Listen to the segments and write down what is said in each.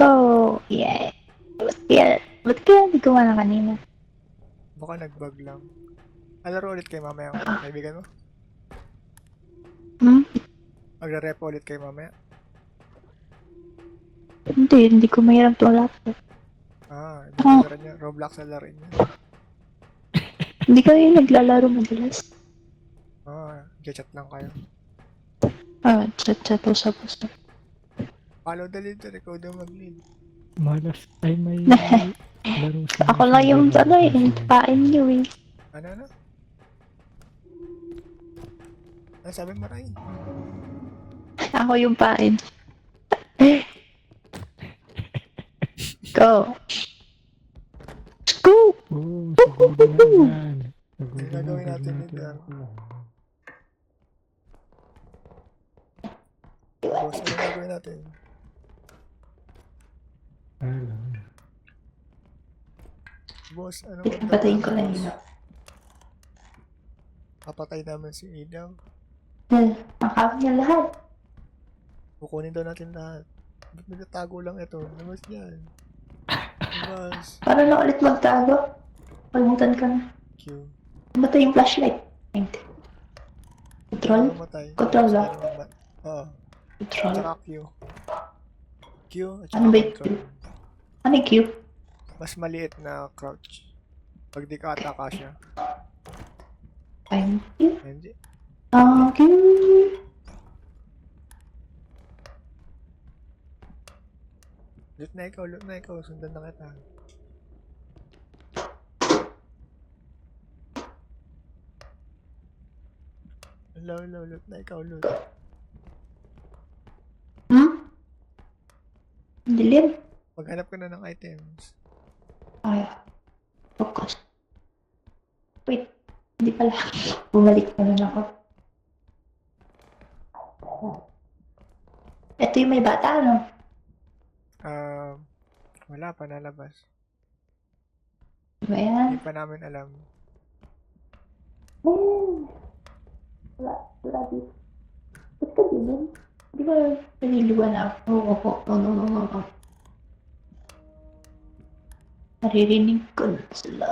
go! Yeah! Ba't kaya hindi ko na kanina? Baka nag-bug lang. Alaro ulit kayo mamaya, kaibigan mo? Hmm? Magre-repo ulit kayo mamaya? Hindi ko mahirap to laptop. Hindi ko laro niya. Roblox na laro niya. Hindi kayo naglalaro madalas. Chat lang kayo. Chat usap-usap. Follow the leader, ikaw daw mag-lead. Malas ay may laro sa Ako lang yung pain niyo eh. Ano? Ano sabi mo, Ray? Ako yung pain. Go! Scoop! Siguro na yan. Ano gagawin natin leader? Boss, ano gagawin natin? Boss, ano Patayin ko lang yun. Papatay naman si Idaw. Makakap niya lahat. Kukunin daw natin lahat. Ba't nagtatago lang ito? Labas yan. Labas. Para na ulit magtago. Pagmutan ka na. Q. Matay yung flashlight. Control? Control ba? Oo. Control. Tsaka Q. Q at saka Ano ba yung Q? control. Ano yung Q? Mas maliit na crouch. Pag di ka ataka siya. Thank you. Hindi. Thank you. Loot na ikaw. Sundan na kita. Loot na ikaw, loot. Dilim? Maghanap ka na ng items. Ay. Focus. Wait. Hindi pala. Bumalik na lang ako. Ito yung may bata, ano? Wala pa nalabas. Diba yan? Hindi pa namin alam. Wala dito. Ba't ka din? Di ba naliliwa na ako? No. Naririnig ko na sila.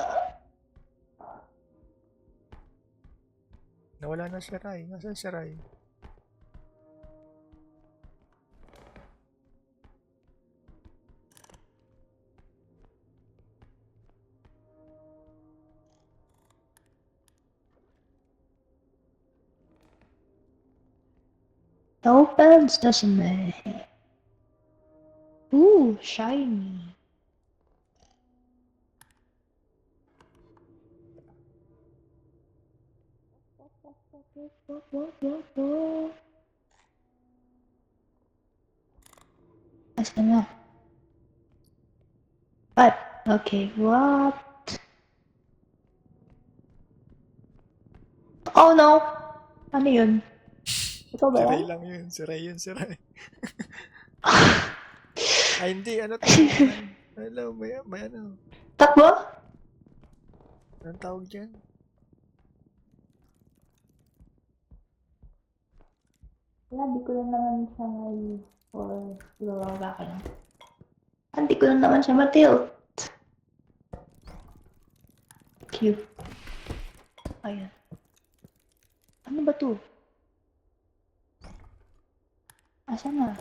Nawala na si Rai. Nasaan si Rai? Opens doesn't it? Ooh, shiny. Asan na? What? Okay, what? Oh no! Ano yun? Ikaw ba Si Rai yan? lang yun. Si Rai. Ay, hindi. Ano to? Hello, may ano? Takbo? Anong tawag dyan? Wala, di ko lang naman siya may or luwaga ka lang. Hindi ko lang naman siya matilt. Cute. Ayan. Ano ba to? Asan na?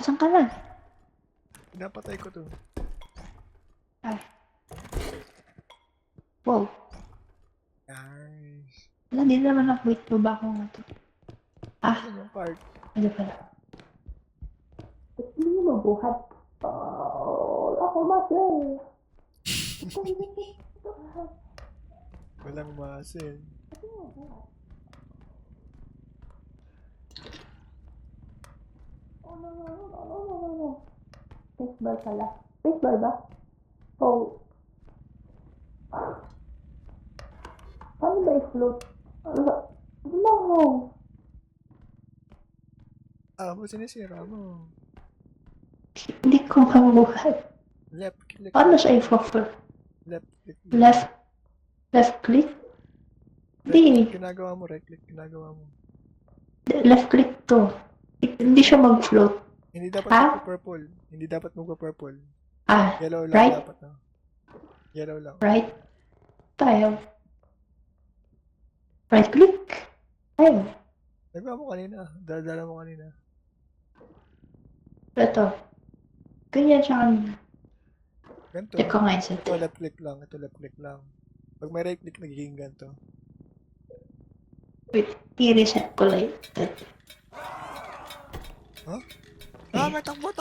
Asan ka na? Pinapatay ko to. Ay. Wow. Nice. Wala, di naman wait pa ba ako nga to? Ano yung part? Ano pala? Ba't hindi mo mabuhat? Ako muscle. Walang muscle. No. Spacebar pala. Spacebar ba? Oh. Paano ba i-float? No. Ba't sinisira mo? Hindi ko mabuhat. Left click. Paano siya i-float? Left click. Left click? Right click, Hindi. ginagawa mo. Right click, ginagawa mo. Left click to. Hindi siya mag-float. Hindi dapat Ha? magpa-purple. Hindi dapat magpa-purple. Ah, Yellow lang right? dapat na. Yellow lang. Right? Tayo. Right click. Tayo. Nagawa mo kanina. Dala mo kanina. Ito. Ganyan siya kanina. Ganito. Check ko nga yung Ito setting. left click lang. Ito left click lang. Pag may right click, nagiging ganito. Wait, i-reset ko lang. Huh? Ah, may takbo.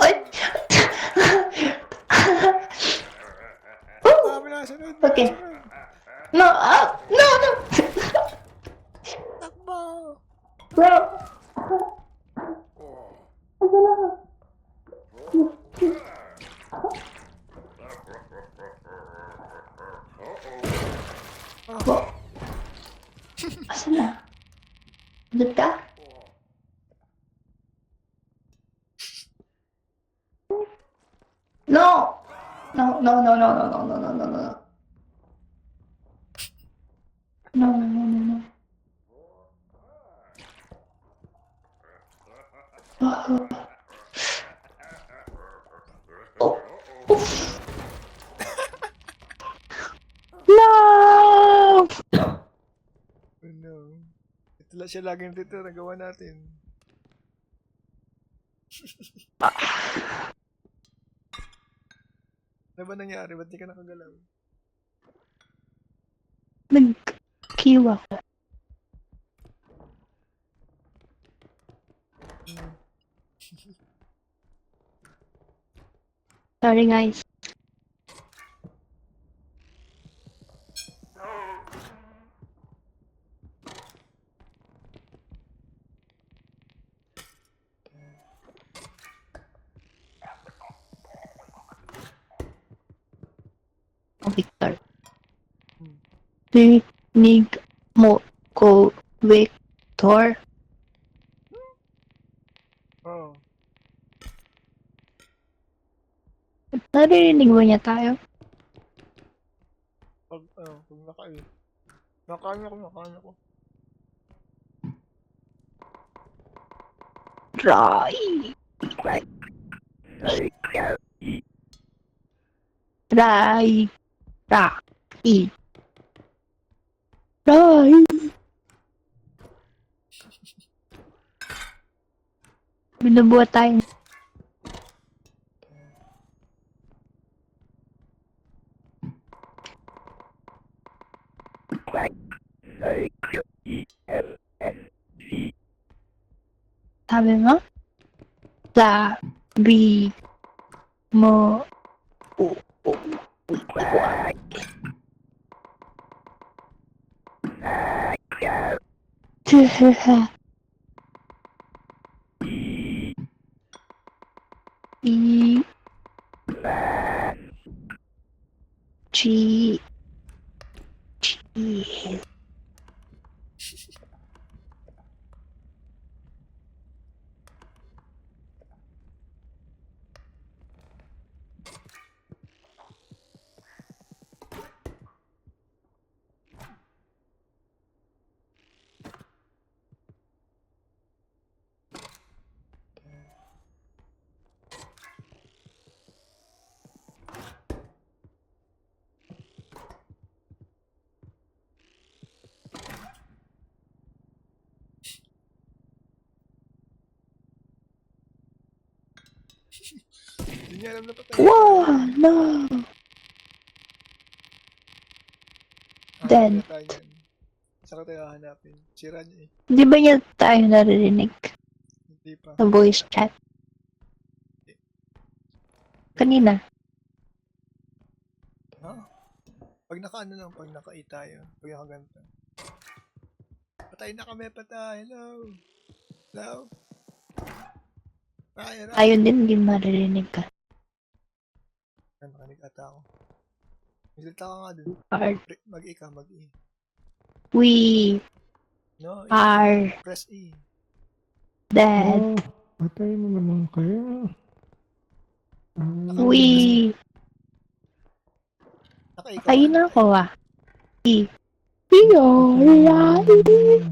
Ay! Ah, may nasunod. Okay. No, no! Takbo. Bro! Ano na? Bro. Asan na? Doon ka? No! No. No. Oh. No! Oh no. Ito lang siya laging dito. Nagawa natin. Ano ba nangyari? Ba't di ka nakagalaw? Nag-kiwa ko. Sorry guys. Oh, Victor. Rinig mo ko, Victor. Oo. Naririnig mo niya tayo? Pag nakain. Nakain ako. Rai. Rai. Binubuhat tayo. Sabi mo? Sabi mo. E G G Hindi niya alam na patay. Wow, no. Dead. Hanap tayo niyan. Saan ka tayo hahanapin? Sira niya eh. Di ba niya tayo naririnig Hindi pa. sa voice chat? Kanina. Ha? Pag naka-ano lang, pag naka-8 tayo. Pag naka-ganito. Patay na kami, patay. Hello. Hello. Ray. Tayo din, hindi maririnig ka. Nakanig ata ako. Misalita ka nga dun. Mag-E ka, mag-E. We No, E. are Press E. dead. Oh, patay mo naman kayo. We Naka-E ka. ayun na ako ah. We are alive.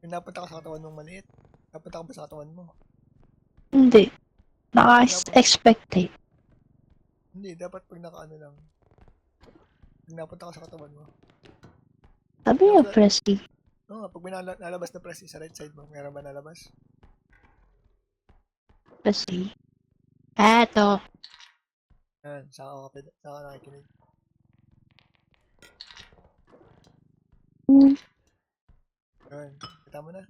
Yung napunta ka sa katawan mong maliit. Napunta ka ba sa katawan mo? Hindi. Naka-expect eh. Hindi, dapat pag naka-ano lang. Pag napunta ka sa katawan mo. Sabi niya, press E. Oo nga, pag may nalabas na press sa right side mo, meron ba nalabas? Press E. Eto. Yan, saka ka nakikinig. Yan, kita mo na.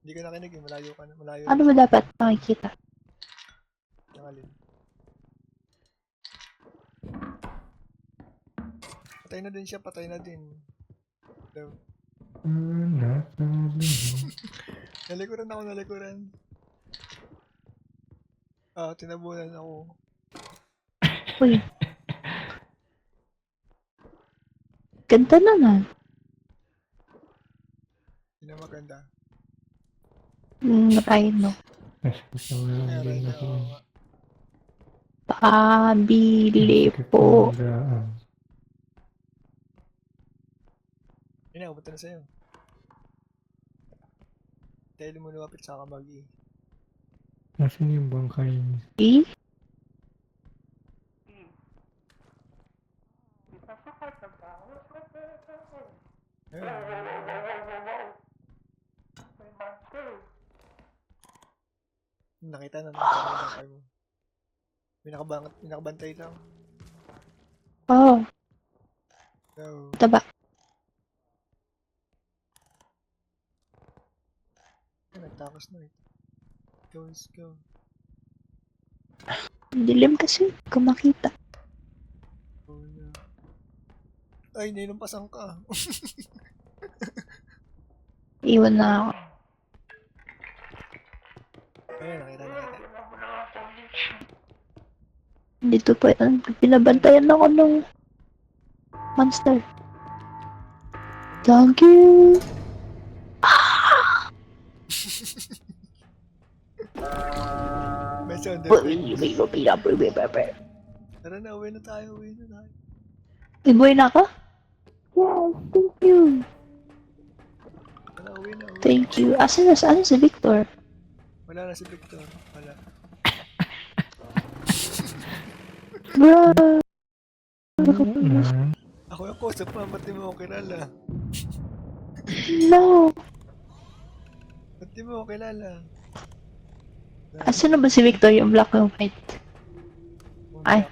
Hindi ka nakinig eh, malayo ka na, malayo. Ano ba dapat makikita? Nakalin. Patay na din siya, patay na din. So, nalikuran ako, nalikuran. Ah, tinabunan ako. Uy. Ganda naman. Hindi na maganda. Rhino. Kaya rin na, oo nga. Pabili po. Yun na, pumunta na sa'yo. Dahil mo lumapit sa kamag-i. Nasaan yung bangkay niya? E? Nakita na ng car mo. Pinakabantay lang. Oh, So, taba. nagtakos na eh. Let's go. Dilim kasi. Kung makita. Oh, no. Ay, nilumpasan ka. Iwan na ako. Ayun, nakita. Dito pa yan. Pinabantayan ako ng monster. Thank you. May sound effect. Iboy Tara na, uwi na tayo. na ako? Yes, thank you. Tara, uwi na. Thank you. Asan si Victor? Wala na si Victor. Wala. Bro. Ako yung kausap pa, ba't di mo ako kilala? No. Ba't di mo ako kilala? Asan na ba si Victor? Yung black and white. Ay.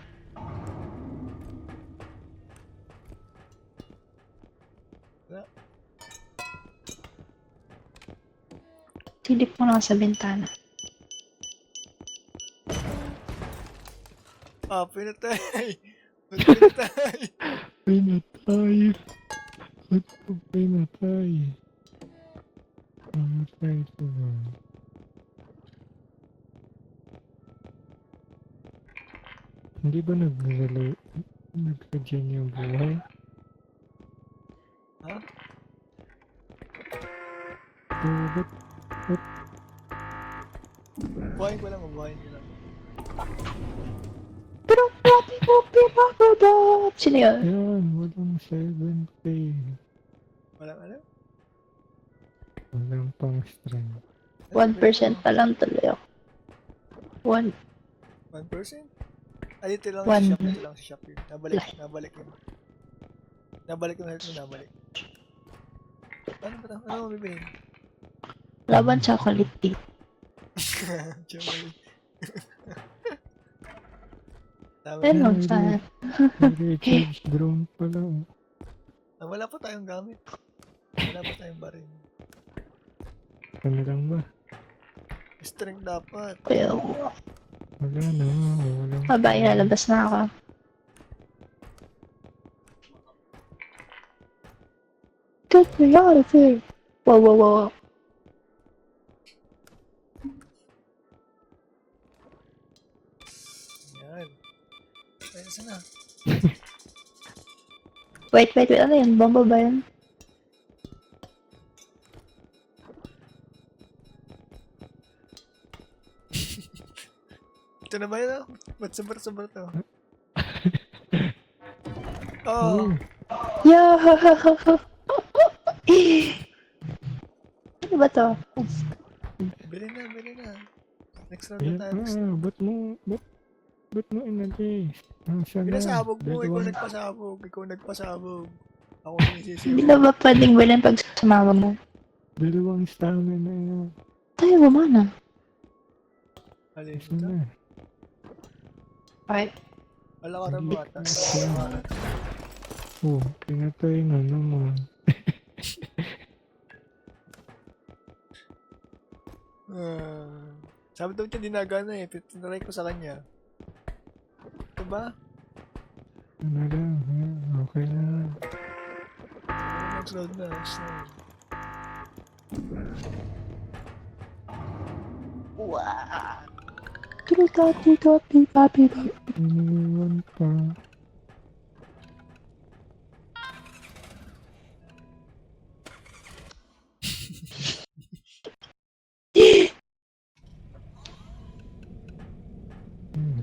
Silip mo lang sa bintana. Ah, pinatay! Pinatay! Pinatay! Ba't ko pinatay? Pinatay ko ba? Hindi ba nagsadyan yung buhay? Ha? So, ba't Buhayin ko lang, buhayin ko lang. Pero, sino yun? yan? Walang 7K. Walang ano? Walang pang strength. 1% pa lang tuloy ako. 1. 1%? Ay, dito lang One. sa shop. Dito lang sa shop yun. Nabalik yun. Nabalik yung health mo, nabalik. Ano ba ito? Ano mo bibili? Laban chocolate tea. Chocolate. Tama Pero, na. saan? Recharge drone pala. Ah, wala pa tayong gamit. Wala pa tayong baril. Ano lang ba? Strength dapat. Well, Wala na. Walang babay, lalabas na ako. Get me out of here. Wow. Yan. Ay, saan na? Wait. Ano yun? Bomba ba yun? Ito na ba yun? Ba't sabar to? Oh! Yo! Ano ba to. Bili na, bili na. Next round na Ayan, tayo. Next round. ba't mo inagis? Nasaan na? Pinasabog mo, ikaw Dalawang, nagpasabog. Ikaw nagpasabog. Ako yung Hindi isisiw. na ba pwedeng bilhin pag sumama mo? dalawang stamina yun. Tayo gumana. Alin, Saan ito? na? Okay. Wala ka rin Hindi. batas. Oh, pinatay na naman. Sabi daw niya, dinagana eh. Tinry ko sa kanya. Diba? Ano lang, okay lang. Nag-load na. Slow. Iniwan pa.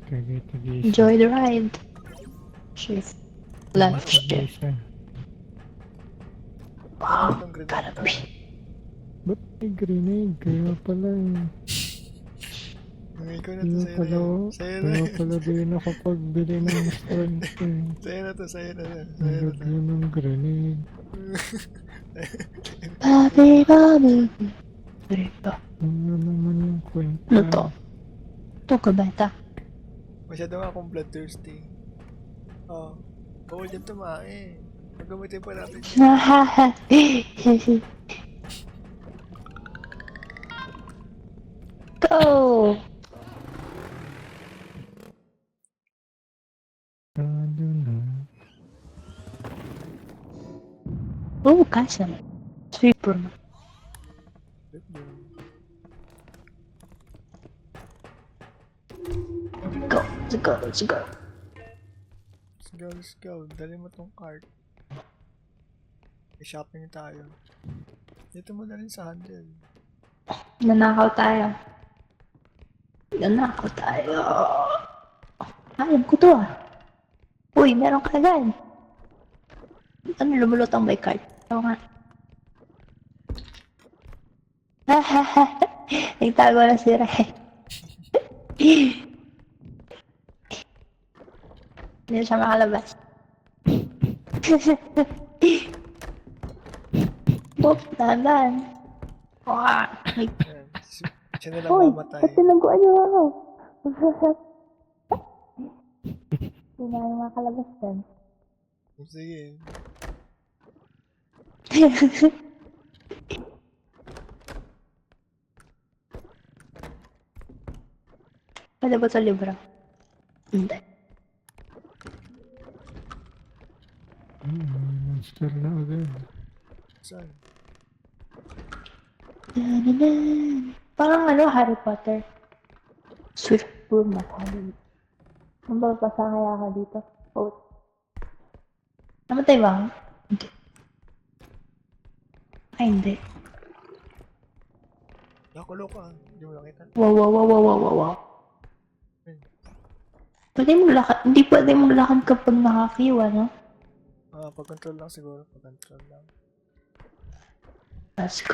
Tagay-tagay siya. Enjoy the ride. Shift. Left Tagay shift. siya. Ano itong grenade Gotta to? breathe. Ba't may grenade? Kaya pala eh. Ikaw na to, Kaya sa'yo na pala, yun. Sa'yo na kaya yun. pala di nakapagbili ng strength eh. Sa'yo na to, sa'yo na yun. Sa'yo na to. Nalagyan ng grenade. Babi, babi. Diba? Ano naman yung kwenta? Ano to? Ito ka beta. Masyado nga akong bloodthirsty. Oh. Bawal dyan tumae. Nagamitin pa natin yun. Hahaha. Go! Ano na? Oh, kasa. Sweeper na. Go, let's go, let's go. Let's go, let's go. Dali mo tong cart. I-shopping tayo. Dito mo dalhin sa handle. Nanakaw tayo. Nanakaw tayo. Alam ko to ah. Uy, meron ka agad. Ano, lumulutang by cart. Oo nga. Hahaha. Nagtago na si Ray. Hindi siya makalabas. Boop, dahan-dahan. Wah, may... Ayan. Siya na lang Hoy, mamatay. ba't tinaguan niyo ako? Hindi na kayo makalabas din. Sige. Pwede ba ito libro? Hindi. May monster na agad. Saan? Parang ano, Harry Potter. Swift room na tayo. Ang babasa kaya ako dito. Oh. Namatay ba ako? Hindi. Ay, hindi. Nakulo ka. Hindi mo nakita. Wow, wow, wow, wow, wow, wow, wow. Pwede maglakad, hindi pwede maglakad kapag nakakiwa, no? Pag-control lang siguro. Pag-control lang. Let's go.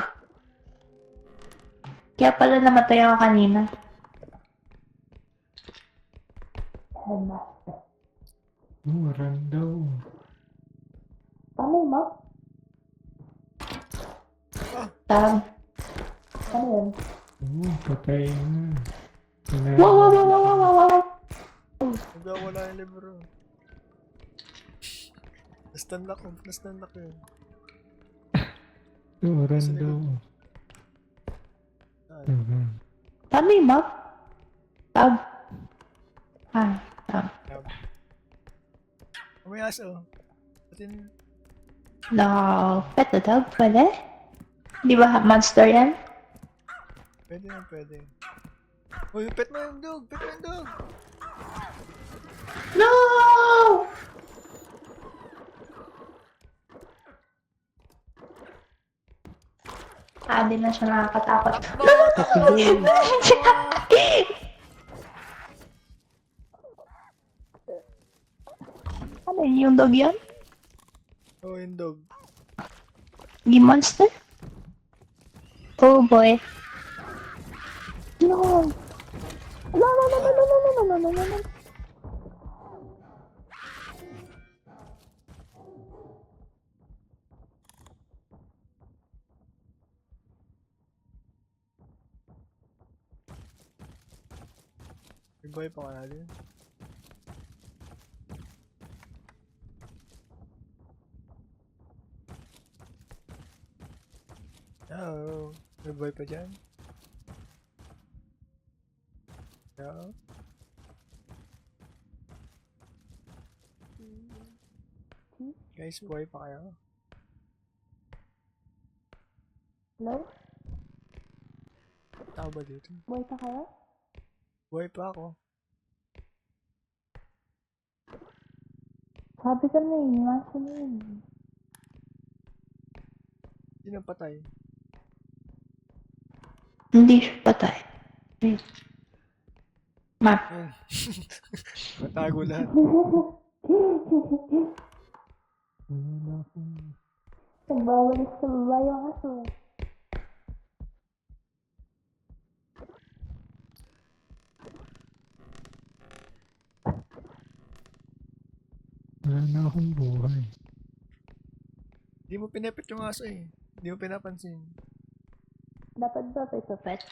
Kaya pala namatay ako kanina. Headmaster. Oh, run daw. Paano yun, mo? Ano yun? Oh, patay na. Wow, wow, wow, wow, wow, wow, wow. Nagawala yung libro. Nastanlock ko. Nastanlock yun. Oh, run daw. Paano yung map? Tab. Tab. May aso. Atin. No. Pet na tab? Pwede? Di ba monster yan? Pwede na, pwede. Uy, pet mo yung dog! Pet mo yung dog! No! Di na siya nakakatakot. Ano yun? Yung dog yan? Oh, yung dog. Yung monster? Oh boy. No! No, no, no, no, no, no, no, no, no, no, no. May buhay pa ka natin. No. May buhay pa dyan. No. Guys, buhay pa kayo? Hello? Tao ba dito? Boy pa kayo? Buhay pa ako. Sabi ka na eh, nasa na yun. Sino patay? Hindi siya patay. Wait. Map. Yun. Matago lahat. Wala na akong... Nagbawalis sa baba yung aso eh. Wala na akong buhay. Hindi mo pinepet yung aso eh. Hindi mo pinapansin. Dapat ba pa ito pet?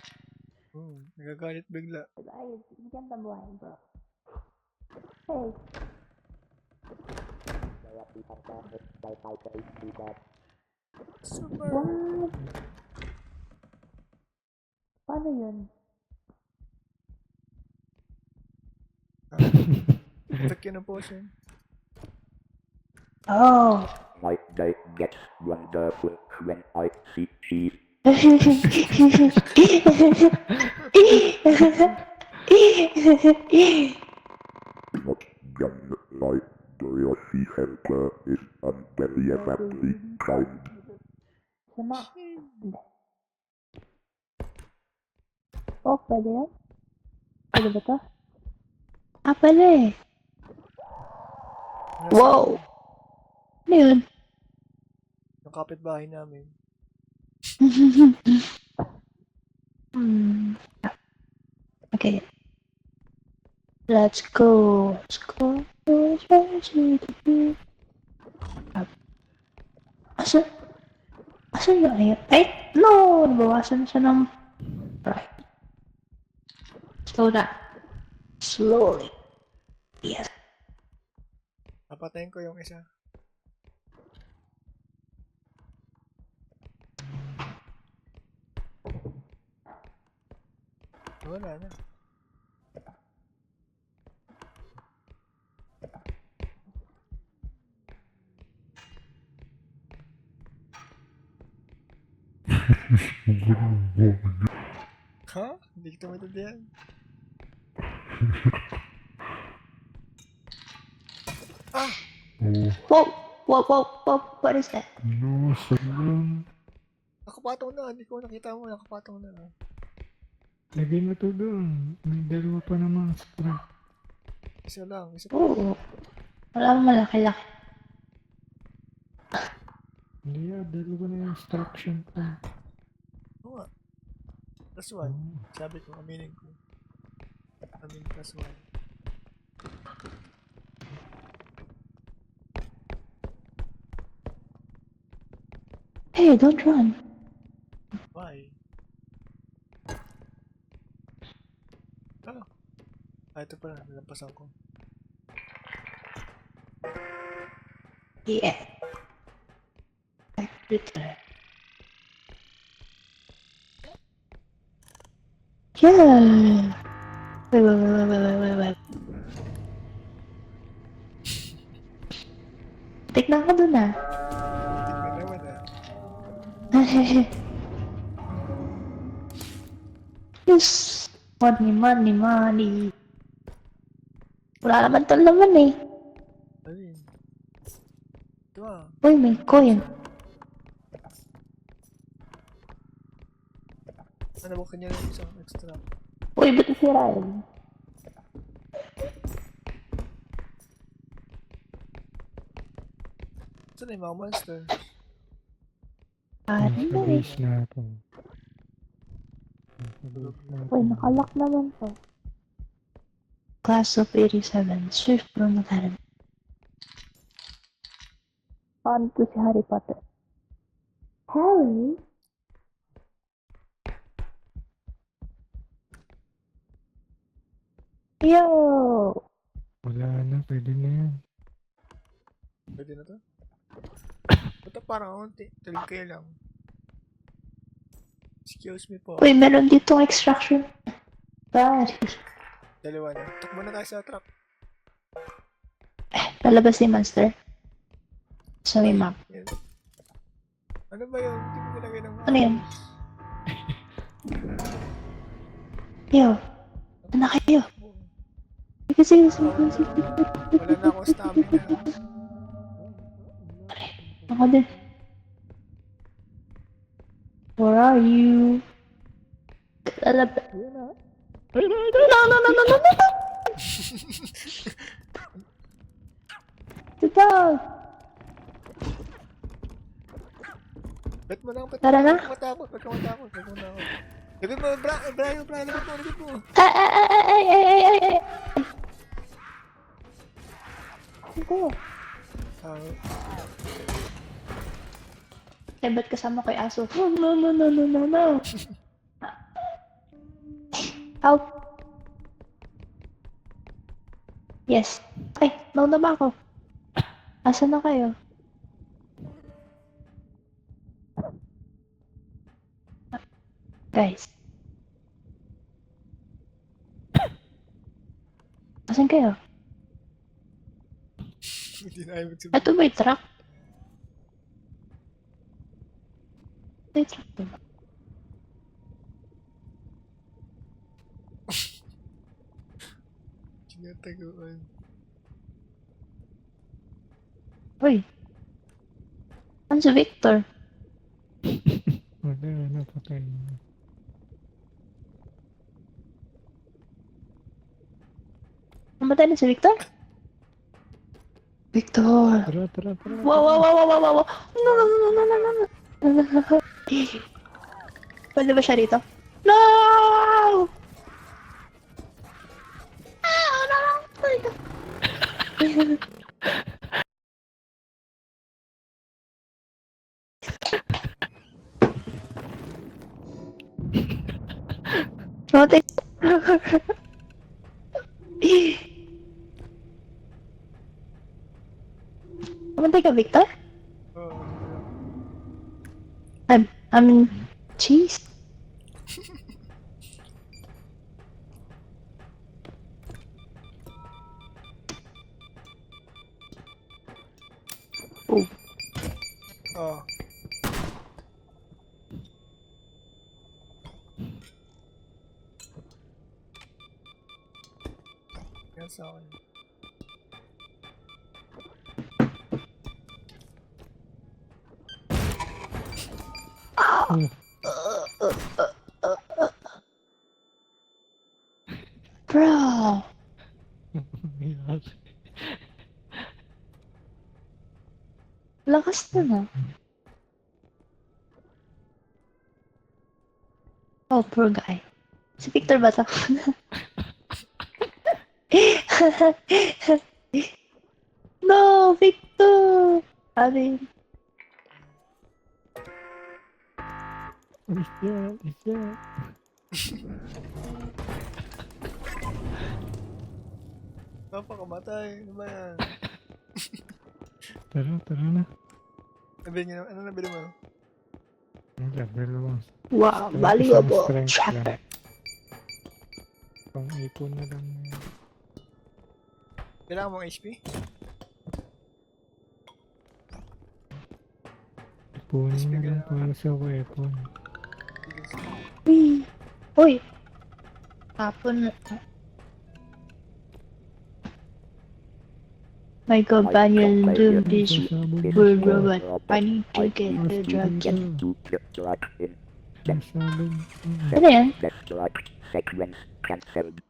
Nagagalit bigla. Ay, bigyan ka buhay bro. Hey. Super! What? Paano yun? Effect yun ang potion. Oh. My day gets wonderful when I see cheese. Not young like the Yoshi Center is unbelievably kind. Sama. Hindi. Oh, pwede yan? Pwede ba to? Ah, pwede eh. Wow! Ano yun? Yung kapitbahay namin. Hmm. Okay. Let's go. Let's go. Asan? Asan na yun? Ay! No! Nabawasan siya ng... Right. Slow down. Slowly. Yes. Napatayin ko yung isa. Wala na. Ha? Hindi kita maintindihan. Ah! Oh, Whoa! Whoa, whoa, whoa. What is that? no, salang. Nakapatong na. Hindi ko nakita mo. Nakapatong na. Lagay mo to doon. May dalawa pa naman strap. Isa lang. Isa pa. Oo. Wala akong malaki-laki. Hindi dalawa na yung instruction ko. Oo nga. Plus one. Sabi ko. Aminin ko. Amin plus one. Hey, don't run. Why? Ah. Ah, ito pala. Nalampasan ko. Yeah. Return. Yeah. Wait. Tignan ko dun ah. Tignan naman ah. Yes. Money. Wala naman to naman eh. Ayun. Ito ah. Uy, may coin. Ano ba kanya ng isang extra? Uy, ba't isirain? Saan na yung mga monster? Ah, Sa base na ako. Uy, nakalock naman to. Class of 87, Swift Room Academy. Paano to si Harry Potter? Harry? Yo! Wala na, pwede na yan. Pwede na to? Ito parang unti. Tuloy kayo lang. Excuse me po. Uy, meron ditong extraction. Bari. Dalawa na. Takbo na tayo sa truck. Lalabas si Monster. Sa may map. Yan. Ano ba yun? Hindi mo nilagay ng Ano yan? Yo. Ano kayo? Sige. Wala na akong stamina. Ako din. Where are you? Lalabas. No. The dog. Bet mo lang. Tara na. Ba't ka matakot? Lagod mo, Brian, lagod mo. Ay. Ito. Eh, ba't kasama ko yung aso? No. Out. Yes. Ay, nauna ba ako? Asan na kayo? Guys. Asan kayo? Hindi na ayaw magsabi. Ito ba yung truck? Ito yung truck ba? Tinataguan. Uy. Ano si Victor? Wala na, patay na. Namatay na si Victor? Victor! Tara. Wow. No. Pwede ba siya rito? No! Namatay. Namatay ka, Victor? Oo. Jeez. Oh. Oo. Yan sa akin. Bro. Lakas na. Oh, poor guy. Si Victor ba to? No, Victor! Sabi, Isya. Napakamatay. Ano ba yan? Tara na. Ano nabili mo? Level 1. wow, Isang valuable strength tracker. lang. Pang-ipon na lang yan. Kailangan mong HP? Ipunin na lang para sa weapon. Uy! Uy! Hapon. My companion doomed this poor robot. I need to get the drug kit. To get drug in. Nasabog. Ano yan? That drug sequence cancelled.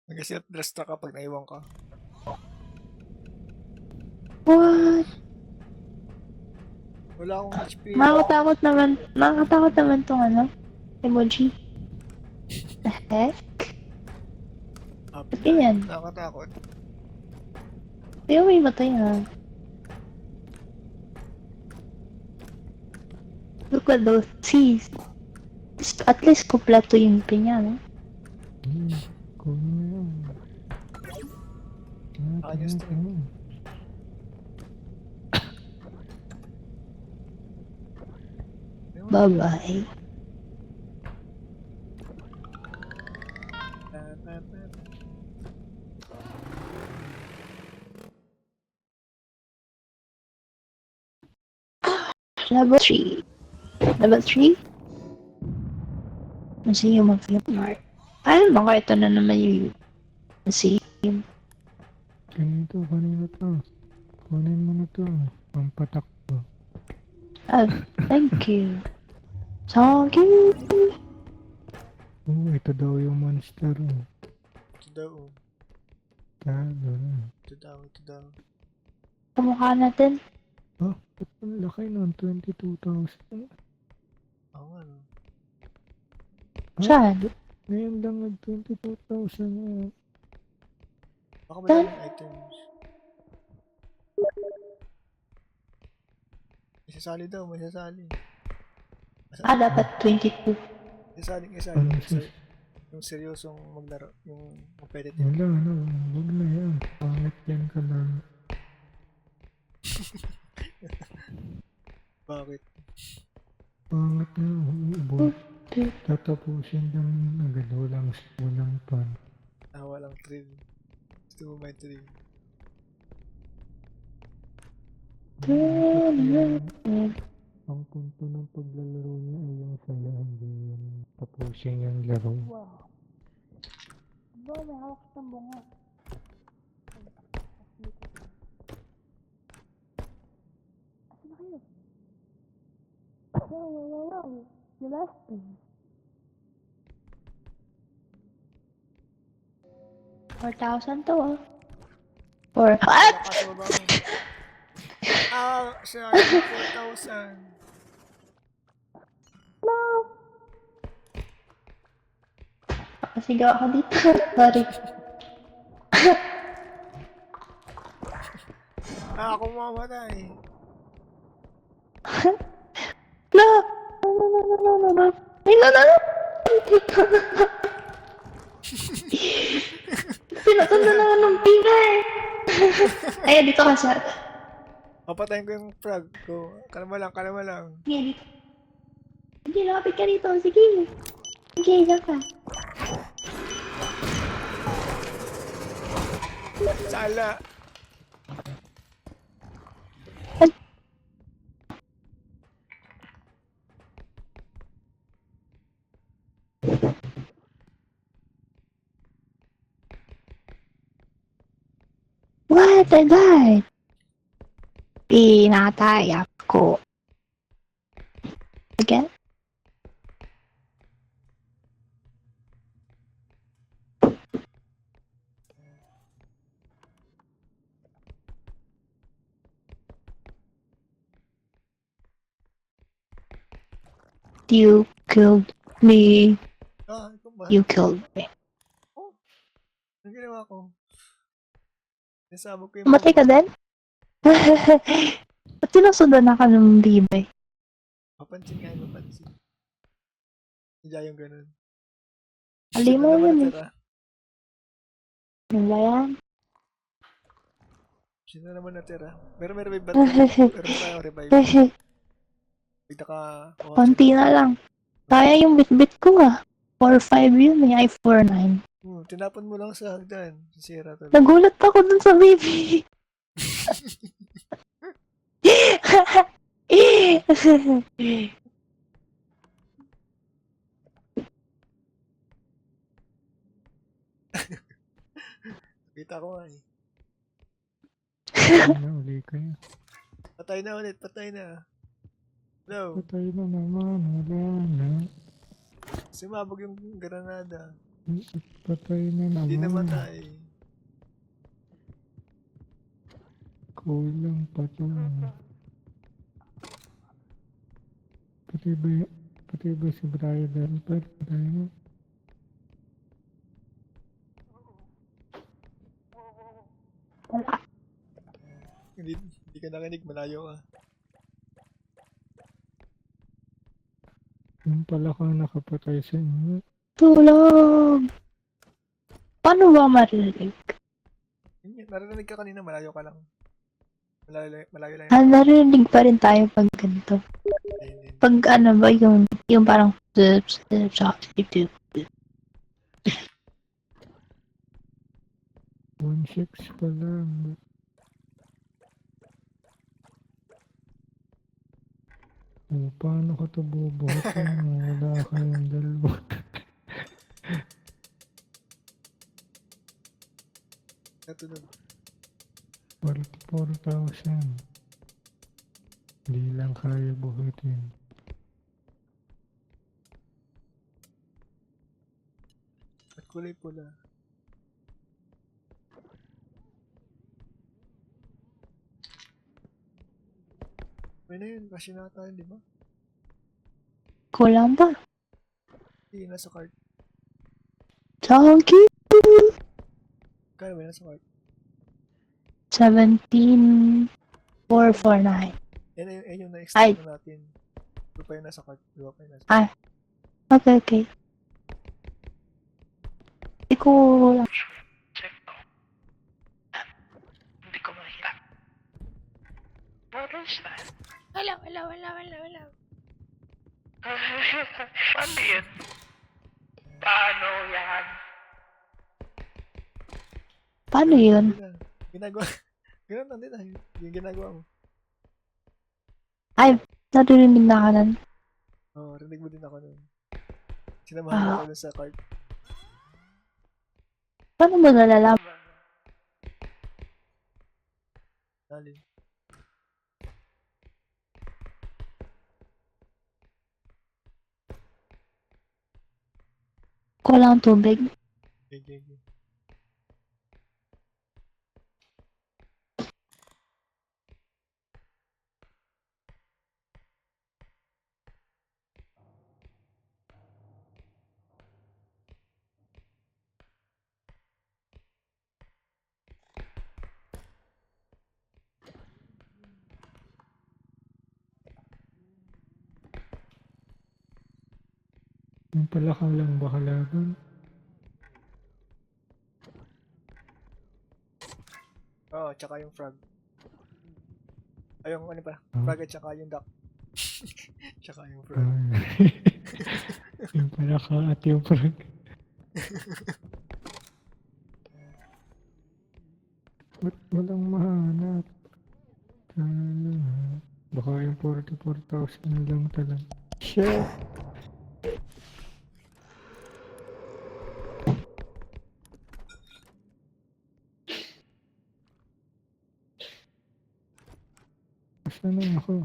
Mag-self-dress ka kapag naiwan ka. What? Wala akong HP. Nakakatakot naman tong ano. Emoji. The heck? Happy Ba't ganyan? Nakakatakot. Ayaw may matay ha. Look at those C's. At least kompleto yung pinya, no? Kunin mo yan. Akin yung string. Bye-bye. Level 3. Level 3? Museum of Film Art. Ay, baka ito na naman yung museum. Kanino to? Kunin mo na to. Pampatak to. Ah, thank you. Thank you. Ito daw yung monster. Ito daw. Tago na. Ito daw. Kamukha natin. Oh, ba't ang laki nun? 22,000. Oo nga, no? Saan? Ngayon lang nag-22,000 na. Baka madaming items. May sasali daw, may sasali. Ah, dapat 22. Sasaling isa Ano yung, siya? yung seryosong maglaro, yung competitive. Wala, huwag na yan. Pangit yan ka lang. Bakit? Pangit na, uubos. Tatapusin lang agad, walang pan. Walang thrill. Gusto mo may thrill. Ang punto ng paglalaro niya ay yung saya, hindi yung tapusin yung laro. Wow. Ba, may hawak sa bunga. Asan na kayo? Wow. You left me. 4,000 to, ah. What? Nakasaba mo. Siya, 4,000. No! Nakasigaw ako dito. Sorry. Ako mamatay. No! No. Ay, no. Pinatanda na ng pingay. Ay, dito ka siya. Papatayin ko yung frog ko. Kalma lang. Sige, dito. Hindi, lapit ka dito. Sige. Sige, dyan ka. Sala. What? I died. Pinatay ako. Again? You killed me. Ikaw ba? You killed me. Anong ginawa ko? Nasabog ko yung Matay ka din? Ba't sinusundan ka ng bibay? Papansin. Hindi yung ganun. Alimaw Sino naman yun eh. natira? Ano ba yan? Sino naman natira? Pero may revive battery. Pero tayong revive. Bigla ka... Konti na lang. Kaya yung bit-bit ko ah. 4-5 yun eh. Ay, 4-9. Tinapon mo lang sa hagdan. Sisira to. Nagulat ako dun sa baby. Kita ko nga eh. Uli kayo. Patay na ulit. Hello? Patay na naman, wala na. Sumabog yung granada. Patay na naman. Hindi namatay. Kulang pa to. Pati Patay ba si Brian Delper? Patay mo. Wala. Hindi ka nakinig, malayo ka. Yung pala ka nakapatay sa inyo. Tulog! Paano ba marinig? Narinig ka kanina, malayo ka lang. Malayo lang Ah, yung narinig pa rin tayo pag ganito. Hindi. Pag ano ba, yung parang 1-6 pa lang. Paano ka ito bubuhatin? Wala kayong dalawa. Natunog. 44,000. Hindi lang kaya buhatin. At kulay pula. May na yun, kasi na tayo, di ba? kulang ba? Hindi, nasa cart. Chunky! Kaya ba nasa cart? 17,449. Yan yung Ay. na-extend na natin. Ito pa yung nasa cart. Diba pa yung nasa Ah. Okay, okay. Hindi ko lang. Hindi ko makita. What is that? Hello. Paano yun? Paano yan? Paano yun? Ginagawa. Ganun lang din ah. Yung ginagawa mo. Ay, naririnig na ka nun. Oo, rinig mo din ako nun. Sinamahan mo Ah. ako dun sa cart. Paano mo nalalaman? Alin. Kulang tubig. Okay. Yung pala ka lang ba kalaban? Oo, tsaka yung frog. Ay, yung ano pa? Huh? Frog at tsaka yung duck. Tsaka yung frog. Yung pala ka at yung frog. Ba't walang mahanap? Baka yung 44,000 lang talaga. Shit! Asan na ako?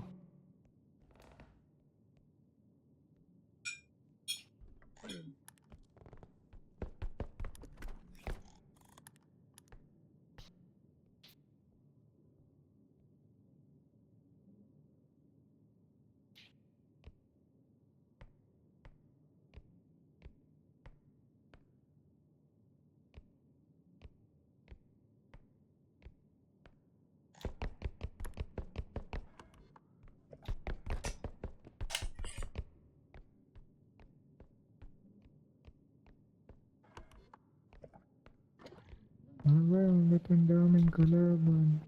Ba't ang daming kalaban?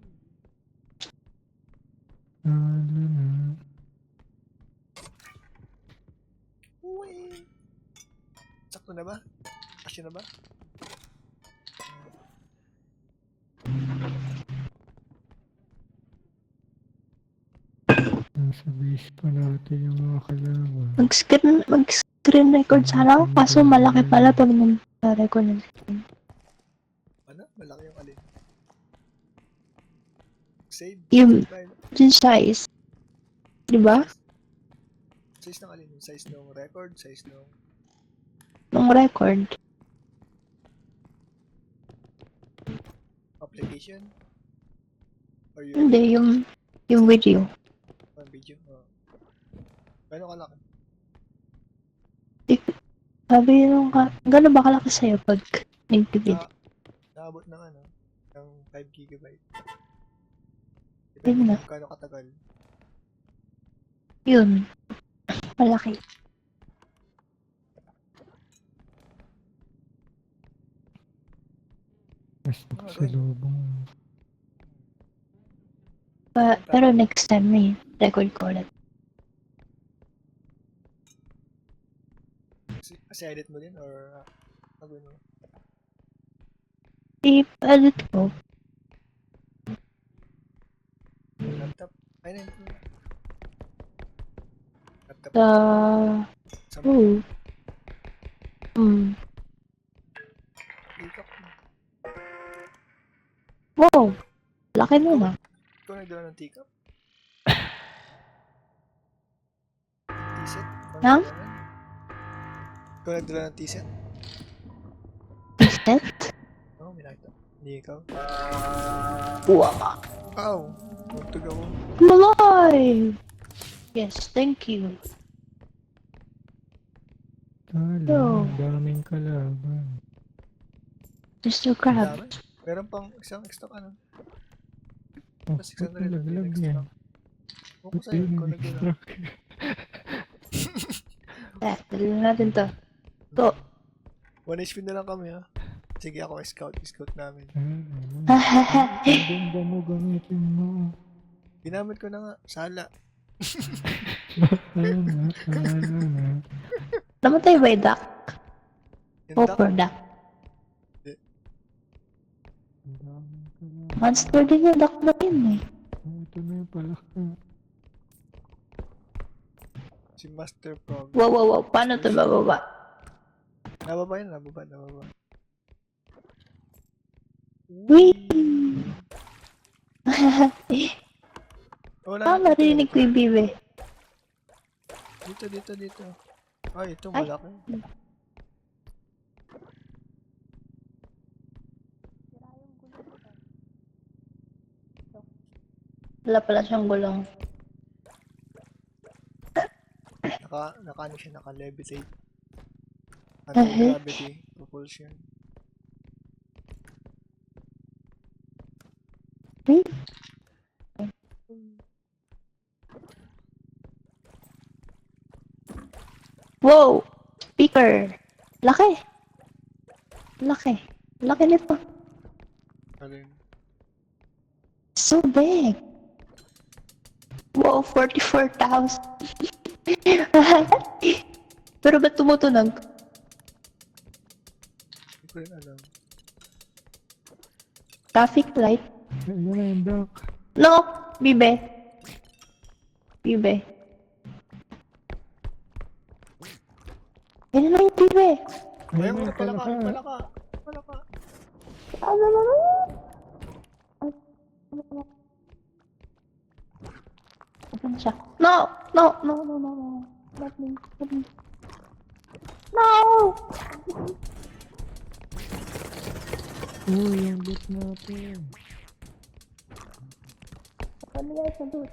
Na. Uy! Sakto na ba? Kasya na ba? Nasa base pa natin yung mga kalaban. Mag-screen record sana ako, kaso malaki pala pag nag-record ng screen. Ano? Malaki yung alin. Save? Yung- Save file. Yung size. Diba? Size ng alin? Yung size ng record? Size ng... Nung record. application? Or yung Hindi, yung video. video? Gano'ng kalaki? Sabi nung gano'n ba kalaki sa'yo pag nagtipid? Na, naabot ng ano, ng 5 gigabyte. Yun Depende nga. kung gaano katagal. Yun, malaki. Mas sa lubong. Pero next time record ko ulit. Kasi edit mo din or gagawin mo? I-edit ko. Laptop? Ay, na ito. Laptop Sa... sa Oo. TikTok. Wow! Laki nun ah. Ikaw nagdala ng TikTok? T-set? Ikaw Nang? nagdala nun? Ikaw nagdala ng T-set? Set? Oo, may nakita. Hindi ikaw. Wow! Ow! Bugtog ako. I'm alive! Yes, thank you. Tala, Yo. ang daming kalaban. Mr. Ang Crab. dami. Meron pang isang extra ano. Oh, Mas ba't 600 hindi nalaglag extra. yan? Huwag ko Ba't sa'yo, yun ikaw yung nagdala. extra? Dali natin to. To. 1 HP na lang kami ha. Sige ako, scout namin. Ano? Ang ganda mo gamitin mo. Ginamit ko na nga, sala. Ano? Namatay ba yung duck? Yung duck, Popper duck. Ang daming kalaban. Monster din yung duck na yun eh. Oh, ito na yung palaka. si Master Frog. Wow, wow, wow. Paano to bababa? Nababa yun, nababa. Wee! Wala Ah, na, dito marinig ko yung bibe. Dito. Ay, ito Ay. malaki. Wala pala siyang gulong. Naka ano siya, naka-levitate. Anti-gravity propulsion. Wait. Wow! Speaker! Laki! Laki nito. Alin? So big! Wow, 44,000. Pero ba't tumutunog? Hindi ko rin alam. Traffic light? Ayun na yung duck. No! Bibe. Yan na yung bibe. Ay, Ayun na wala yung pala palaka. ka. Ano naman? Open siya. No! Let me. No! Uy, ang loot natin. Ano yan sa loot?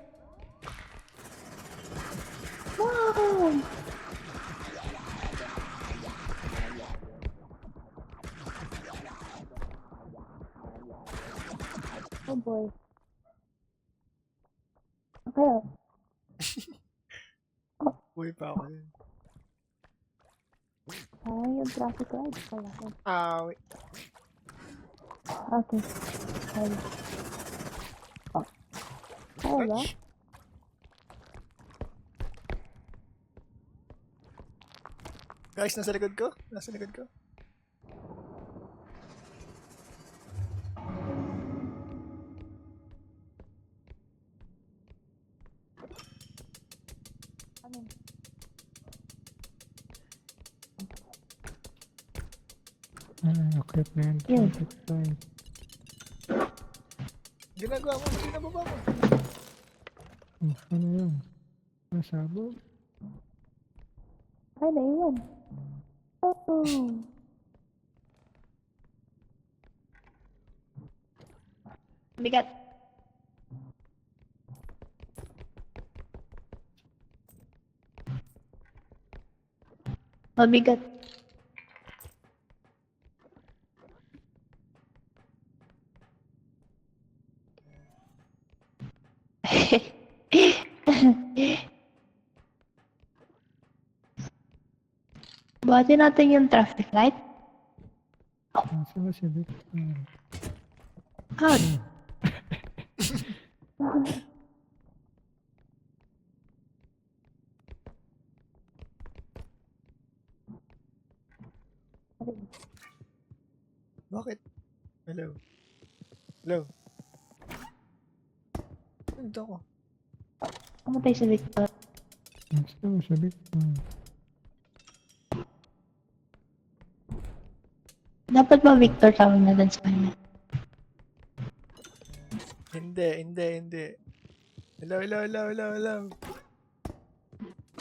Wow! Oh boy. Okay. Uy pa ako yun. Ay, yung traffic light pala. Wait. Okay. Sorry. Oh. Wala. Touch. Guys, nasa likod ko. Equipment. Yun. Equipment. Ginagawa mo, ginababa mo. Ano yun? Nasabog? Ay, naiwan. Oh. Bigat. Mabigat. Buhatin natin yung traffic light. Nasa ka si Victor? Ah, Bakit? Hello? Hello? Nandito ako. kamatay si Victor. Nasa ka si Victor? Dapat ba Victor tawag na din sa kanya? Hindi. Hello.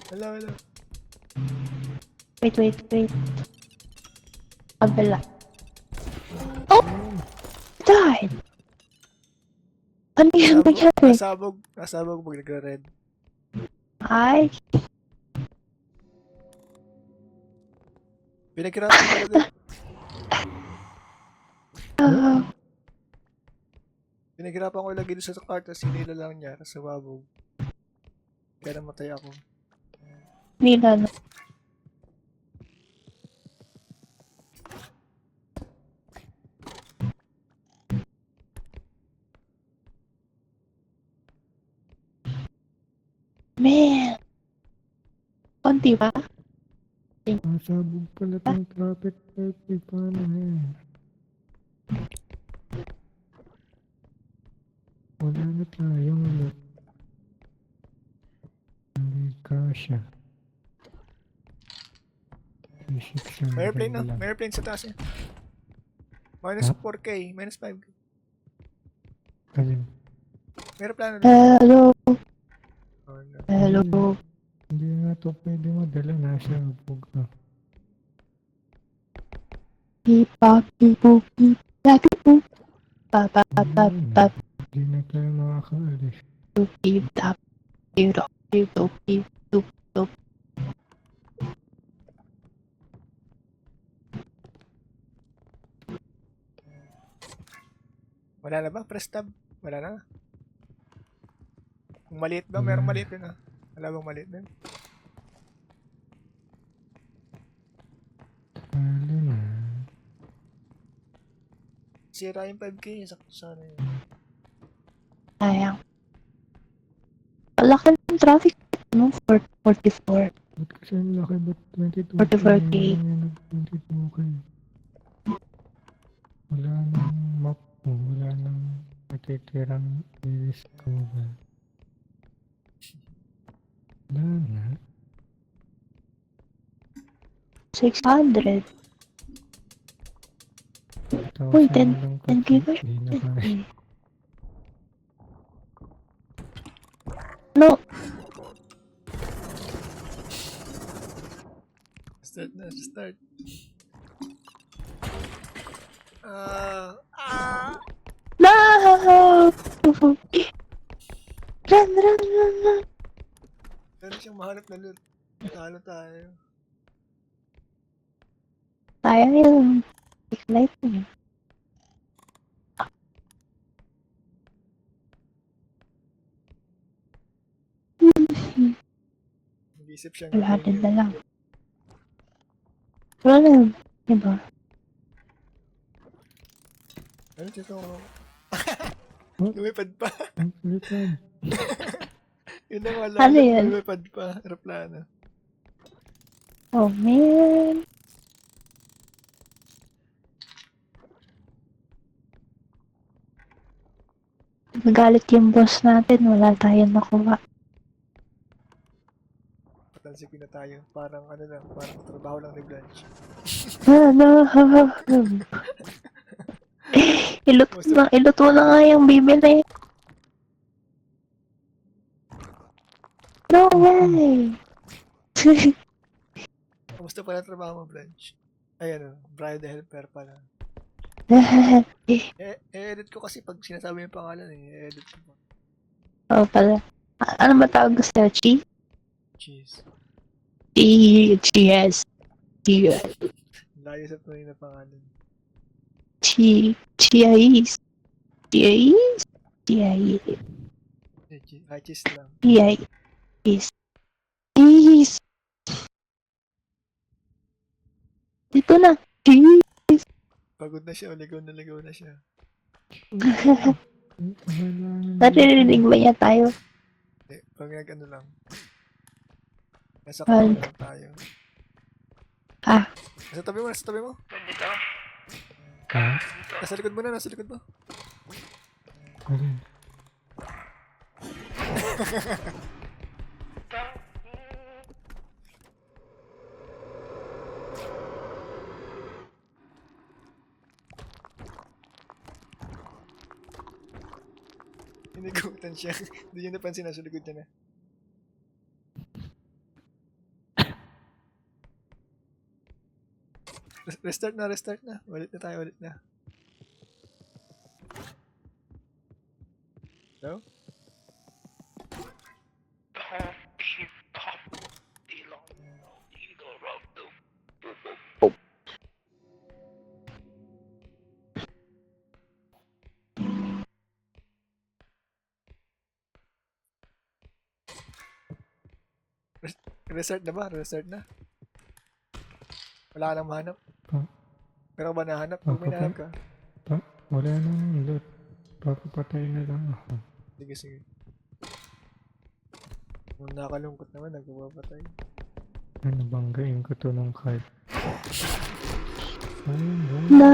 Hello. Wait. Kabila. Oh! Died! Ano yung nangyari? Nasabog pag nagre-red. Ay, Pinaghirapan ko ilagay. ah, Pinaghirapan ko ilagay doon sa cart, tapos hinila lang niya, tapos sumabog. Kaya namatay ako. nila na. Man! Konti ba? Nasabog pala tong traffic light. Paano yan? Wala na tayong loot. Hindi kasha. Isip sa May airplane na. lang. May airplane sa taas niya. Minus Ha? 4K. Minus 5K. Alin? May airplane na. Hello, Oh, no. hello. Hindi nga to pwede madala. Nasa hubog na. Hip-hop, hip-hop, hip-hop, hip-hop, Hindi na tayo makakaalis. hip-hop, hip-hop, hip-hop, hip-hop. Wala na ba? Press tab. Wala na. Kung maliit ba? Merong maliit din ah. Wala bang maliit din? Wala na. Sira yung 5K. Sakto sana yun. Sayang. Laki ng traffic, no? 44. Ba't kasi ang laki? Ba't 22K? 44K. Ngayon lang yan nag-22K. Wala nang map mo. Wala nang natitirang i-discover. Wala na. 600. 1,000 Uy, na lang 10K pati. ba? Hindi na kaya. No, Start. no! Run. Meron siyang mahanap na loot. Talo tayo. Sayang yung light niya. Nag-isip siyang Lahatid na gawin yun. lang. Wala na yun. Diba? Ano dito? What? Lumipad pa. Ang lipad. Yun ang wala. Ano yan? Lumipad pa. Aeroplano. Oh, man. Nagalit yung boss natin. Wala tayong nakuha. Patansin na tayo. Parang ano lang. Parang trabaho lang ni Blanche. Ilot mo na nga yung bibili. No way! Kamusta pala ang trabaho mo, Blanche? Ay ano, Brian the Helper pala. E-edit ko kasi pag sinasabi yung pangalan e-edit ko pa. Oh, pala. Ano ba tawag ko sa'yo? Cheese. Cheers. Layo sa tunay na pangalan. Cheers. Eh, cheese lang. Yay. Cheese. Dito na. Cheese. Pagod na siya, ligaw na siya. Naririnig ba niya tayo? Pag nag-ano lang. Nasa Ay. katawan lang tayo. Ah. Nasa tabi mo. Ha? Nasa likod mo. Alin? Hinigutan siya. Hindi niya napansin, nasa likod niya na. Restart na. Ulit na. Hello? Restart na ba? Restart na. Wala ka nang mahanap. Pa- Meron ba nahanap? Pag may nahanap ka. Wala nang loot. Papapatay na lang ako. Sige. Kung nakalungkot naman, nagpapatay. Ano banggain ko to ng card? Ayun, Na.